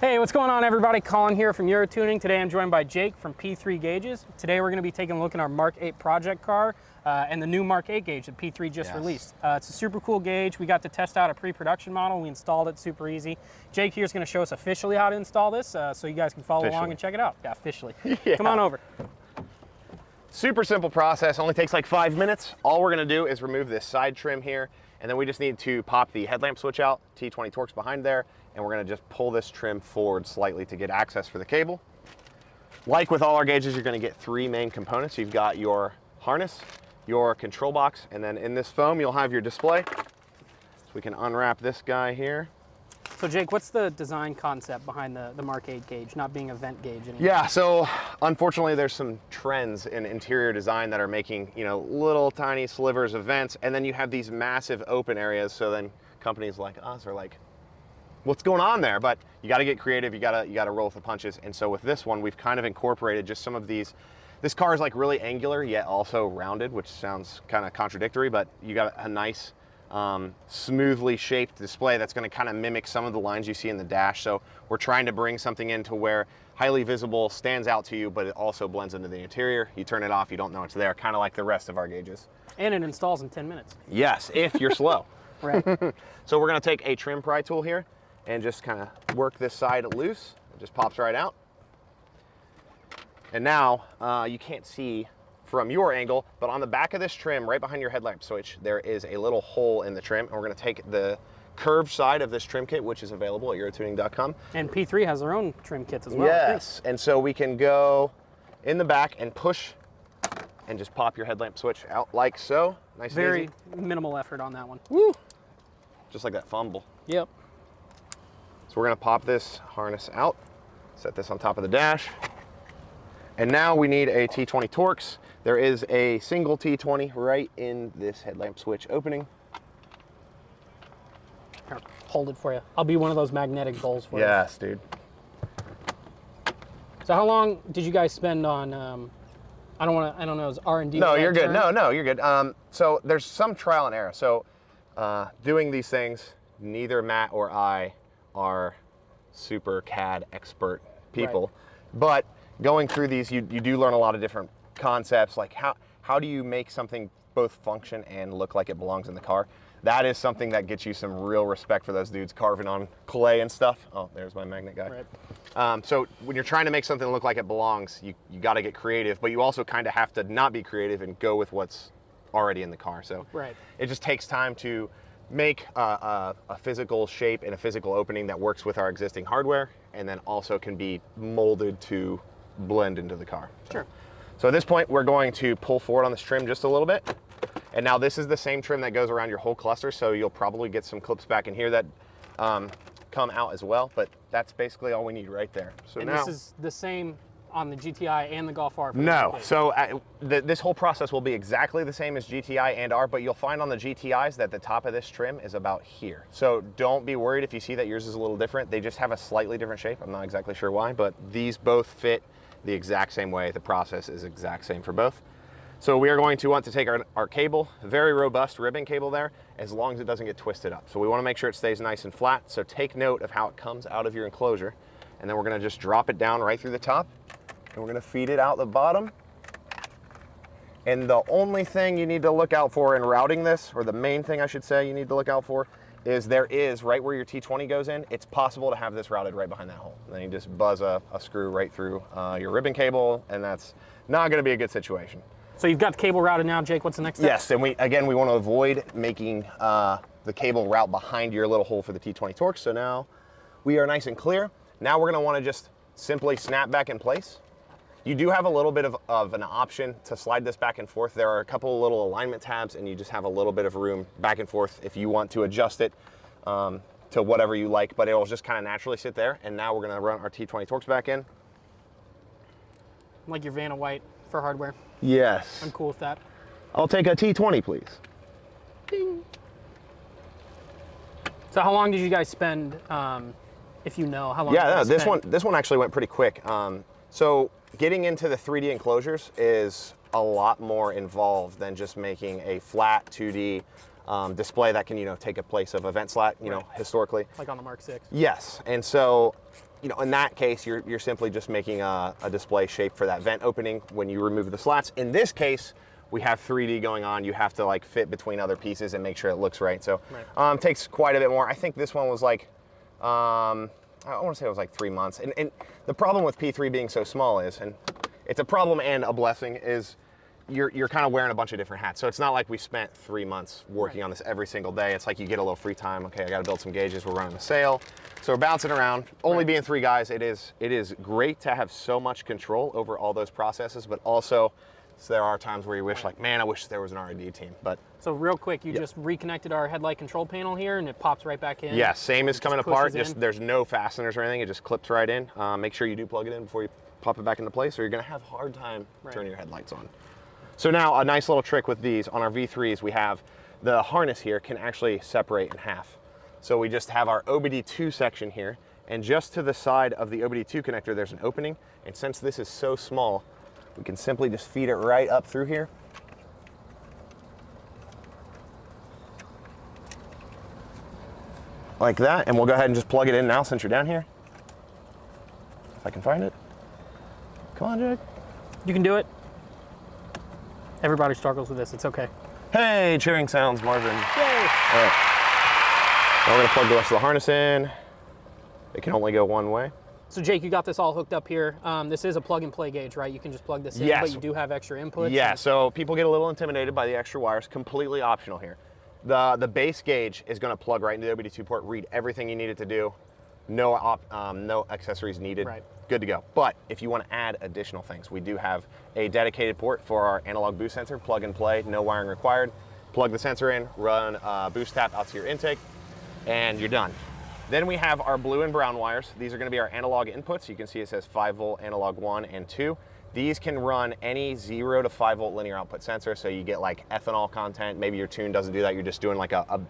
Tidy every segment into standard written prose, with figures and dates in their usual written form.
Hey, what's going on everybody? Colin here from UroTuning. Today I'm joined by Jake from P3 Gauges. Today we're going to be taking a look at our Mark 8 project car and the new Mark 8 gauge that P3 just released. It's a super cool gauge. We got to test out a pre-production model. We installed it super easy. Jake here is going to show us officially how to install this so you guys can follow along and check it out. Yeah, officially. Yeah. Come on over. Super simple process, only takes like 5 minutes. All we're gonna do is remove this side trim here, and then we just need to pop the headlamp switch out, T20 Torx behind there, and we're gonna just pull this trim forward slightly to get access for the cable. Like with all our gauges, you're gonna get 3 main components. You've got your harness, your control box, and then in this foam, you'll have your display. So we can unwrap this guy here. So Jake, what's the design concept behind the Mark 8 gauge, not being a vent gauge anymore? Yeah, so unfortunately there's some trends in interior design that are making, you know, little tiny slivers of vents, and then you have these massive open areas, so then companies like us are like, what's going on there? But you gotta get creative, you gotta roll with the punches. And so with this one, we've kind of incorporated just some of these. This car is like really angular, yet also rounded, which sounds kind of contradictory, but you got a nice, smoothly shaped display that's going to kind of mimic some of the lines you see in the dash. So we're trying to bring something into where highly visible stands out to you, but it also blends into the interior. You turn it off, you don't know it's there, kind of like the rest of our gauges. And it installs in 10 minutes. Yes, if you're slow. Right. So we're going to take a trim pry tool here and just kind of work this side loose. It just pops right out. And now you can't see from your angle, but on the back of this trim, right behind your headlamp switch, there is a little hole in the trim, and we're gonna take the curved side of this trim kit, which is available at UroTuning.com. And P3 has their own trim kits as well. Yes, and so we can go in the back and push and just pop your headlamp switch out like so. Nice Very and easy. minimal effort on that one. Woo! Just like that fumble. Yep. So we're gonna pop this harness out, set this on top of the dash, and now we need a T20 Torx. There is a single T20 right in this headlamp switch opening. Here, hold it for you. I'll be one of those magnetic bowls for you. Yes, dude. So how long did you guys spend on, I don't know, is R&D? No, you're good. No, you're good. So there's some trial and error. So doing these things, neither Matt or I are super CAD expert people, but going through these, you do learn a lot of different concepts, like how do you make something both function and look like it belongs in the car. That is something that gets you some real respect for those dudes carving on clay and stuff. Oh, there's my magnet guy. Right. So when you're trying to make something look like it belongs, you got to get creative, but you also kind of have to not be creative and go with what's already in the car. So it just takes time to make a physical shape and a physical opening that works with our existing hardware, and then also can be molded to blend into the car. Sure. So at this point, we're going to pull forward on this trim just a little bit. And now this is the same trim that goes around your whole cluster, so you'll probably get some clips back in here that come out as well, but that's basically all we need right there. So and now, this is the same on the GTI and the Golf R? No, so this whole process will be exactly the same as GTI and R, but you'll find on the GTIs that the top of this trim is about here. So don't be worried if you see that yours is a little different. They just have a slightly different shape. I'm not exactly sure why, but these both fit the exact same way. The process is exact same for both. So we are going to want to take our cable, very robust ribbon cable there, as long as it doesn't get twisted up. So we want to make sure it stays nice and flat. So take note of how it comes out of your enclosure. And then we're going to just drop it down right through the top. And we're going to feed it out the bottom. And the only thing you need to look out for in routing this, or the main thing I should say you need to look out for, is there is, right where your T20 goes in, it's possible to have this routed right behind that hole. And then you just buzz a screw right through your ribbon cable, and that's not going to be a good situation. So you've got the cable routed now, Jake. What's the next step? Yes, and we want to avoid making the cable route behind your little hole for the T20 Torx. So now we are nice and clear. Now we're going to want to just simply snap back in place. You do have a little bit of an option to slide this back and forth. There are a couple of little alignment tabs, and you just have a little bit of room back and forth if you want to adjust it to whatever you like, but it will just kind of naturally sit there. And now we're going to run our T20 Torx back in. Like your Vanna White for hardware. Yes. I'm cool with that. I'll take a T20, please. Ding. So how long did you guys spend, if you know, how long? Yeah, no, this one actually went pretty quick. So getting into the 3D enclosures is a lot more involved than just making a flat 2D display that can, take a place of a vent slat, historically. Like on the Mark 6. Yes, and so you know, in that case, you're simply just making a display shape for that vent opening when you remove the slats. In this case, we have 3D going on. You have to like fit between other pieces and make sure it looks right. So takes quite a bit more. I think this one was like, I want to say it was like 3 months. And the problem with P3 being so small is, and it's a problem and a blessing, is you're kind of wearing a bunch of different hats. So it's not like we spent 3 months working on this every single day. It's like you get a little free time. Okay, I got to build some gauges. We're running a sale. So we're bouncing around. Only being 3 guys, it is great to have so much control over all those processes, but also there are times where you wish like, man, I wish there was an R&D team. But so real quick, you just reconnected our headlight control panel here and it pops right back in. Yeah, same as coming apart. Just there's no fasteners or anything. It just clips right in. Make sure you do plug it in before you pop it back into place, or you're going to have a hard time turning your headlights on. So now a nice little trick with these, on our V3s, we have the harness here can actually separate in half. So we just have our OBD2 section here, and just to the side of the OBD2 connector, there's an opening. And since this is so small, we can simply just feed it right up through here. Like that, and we'll go ahead and just plug it in now since you're down here. If I can find it. Come on, Jake. You can do it. Everybody struggles with this, it's okay. Hey, cheering sounds, Marvin. Yay! All right. Now we're gonna plug the rest of the harness in. It can only go one way. So Jake, you got this all hooked up here. This is a plug and play gauge, right? You can just plug this in, but you do have extra inputs. Yeah, so people get a little intimidated by the extra wires. Completely optional here. The base gauge is gonna plug right into the OBD2 port, read everything you need it to do. No accessories needed. Right. Good to go. But if you want to add additional things, we do have a dedicated port for our analog boost sensor, plug and play, no wiring required. Plug the sensor in, run boost tap out to your intake, and you're done. Then we have our blue and brown wires. These are going to be our analog inputs. You can see it says 5-volt analog 1 and 2. These can run any 0 to 5-volt linear output sensor, so you get like ethanol content. Maybe your tune doesn't do that. You're just doing like a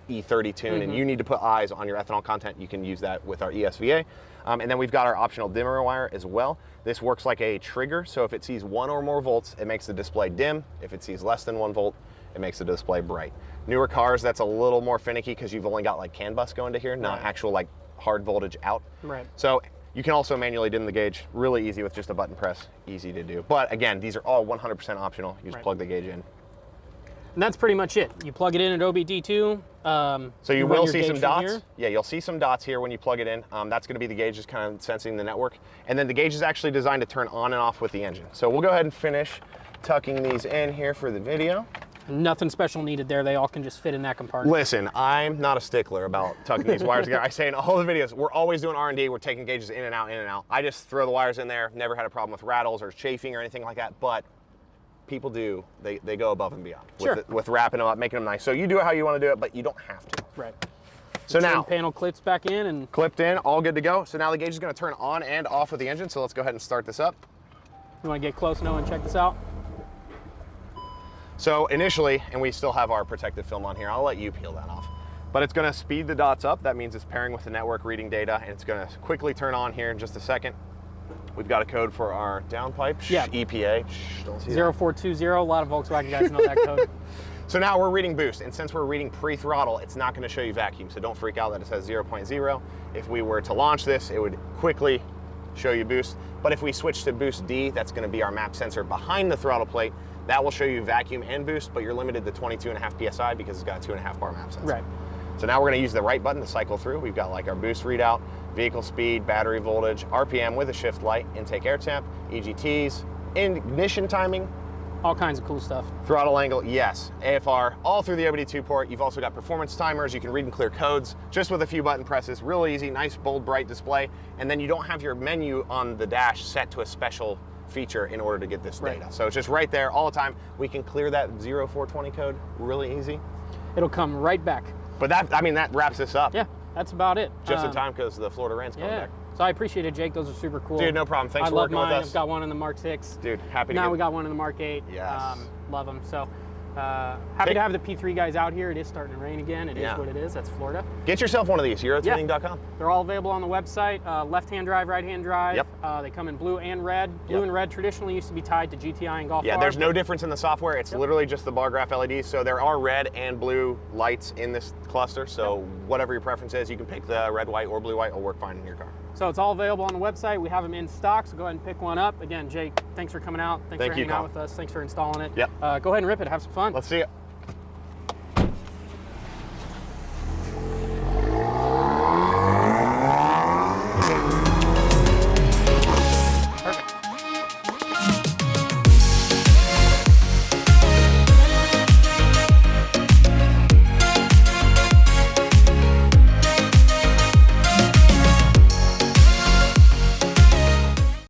E30 tune, and you need to put eyes on your ethanol content. You can use that with our ESVA. And then we've got our optional dimmer wire as well. This works like a trigger, so if it sees 1 or more volts, it makes the display dim. If it sees less than 1 volt, it makes the display bright. Newer cars, that's a little more finicky because you've only got like CAN bus going to here, not actual like hard voltage out. Right. So you can also manually dim the gauge, really easy with just a button press, easy to do. But again, these are all 100% optional. You just plug the gauge in. And that's pretty much it. You plug it in at OBD2. So you will see some dots. Yeah, you'll see some dots here when you plug it in. That's going to be the gauge just kind of sensing the network. And then the gauge is actually designed to turn on and off with the engine. So we'll go ahead and finish tucking these in here for the video. Nothing special needed there. They all can just fit in that compartment. Listen, I'm not a stickler about tucking these wires together. I say in all the videos, we're always doing R&D. We're taking gauges in and out, in and out. I just throw the wires in there. Never had a problem with rattles or chafing or anything like that. But people do, they go above and beyond with wrapping them up, making them nice. So you do it how you want to do it, but you don't have to. Right. So now, panel clips back in and clipped in, all good to go. So now the gauge is going to turn on and off with the engine. So let's go ahead and start this up. You want to get close, Noah, and check this out? So initially, and we still have our protective film on here, I'll let you peel that off. But it's going to speed the dots up. That means it's pairing with the network reading data, and it's going to quickly turn on here in just a second. We've got a code for our downpipe, EPA. Don't see 0420, a lot of Volkswagen guys know that code. So now we're reading boost, and since we're reading pre-throttle, it's not going to show you vacuum, so don't freak out that it says 0.0. If we were to launch this, it would quickly show you boost. But if we switch to boost D, that's going to be our map sensor behind the throttle plate. That will show you vacuum and boost, but you're limited to 22.5 PSI because it's got a 2.5 bar map sensor. Right. So now we're going to use the right button to cycle through. We've got like our boost readout, vehicle speed, battery voltage, RPM with a shift light, intake air temp, EGTs, ignition timing. All kinds of cool stuff. Throttle angle, yes. AFR, all through the OBD2 port. You've also got performance timers. You can read and clear codes just with a few button presses. Real easy, nice, bold, bright display. And then you don't have your menu on the dash set to a special feature in order to get this data. So it's just right there all the time. We can clear that 0420 code really easy. It'll come right back. But that, I mean, that wraps this up. Yeah, that's about it. Just in time because the Florida rain's coming back. So I appreciate it, Jake. Those are super cool. Dude, no problem. Thanks for working with us. I've got one in the Mark 6. Dude, happy to Now we got one in the Mark 8. Yes. Love them. So Happy to have the P3 guys out here. It is starting to rain again. It is what it is. That's Florida. Get yourself one of these, UroTuning.com. They're all available on the website. Left-hand drive, right-hand drive. Yep. They come in blue and red. Blue and red traditionally used to be tied to GTI and Golf R. Yeah, there's no difference in the software. It's literally just the bar graph LEDs. So there are red and blue lights in this cluster. So whatever your preference is, you can pick the red, white, or blue, white. Will work fine in your car. So it's all available on the website. We have them in stock, so go ahead and pick one up. Again, Jake, thanks for coming out. Thanks for hanging out with us. Thanks for installing it. Yep. Go ahead and rip it. Have some fun. Let's see it.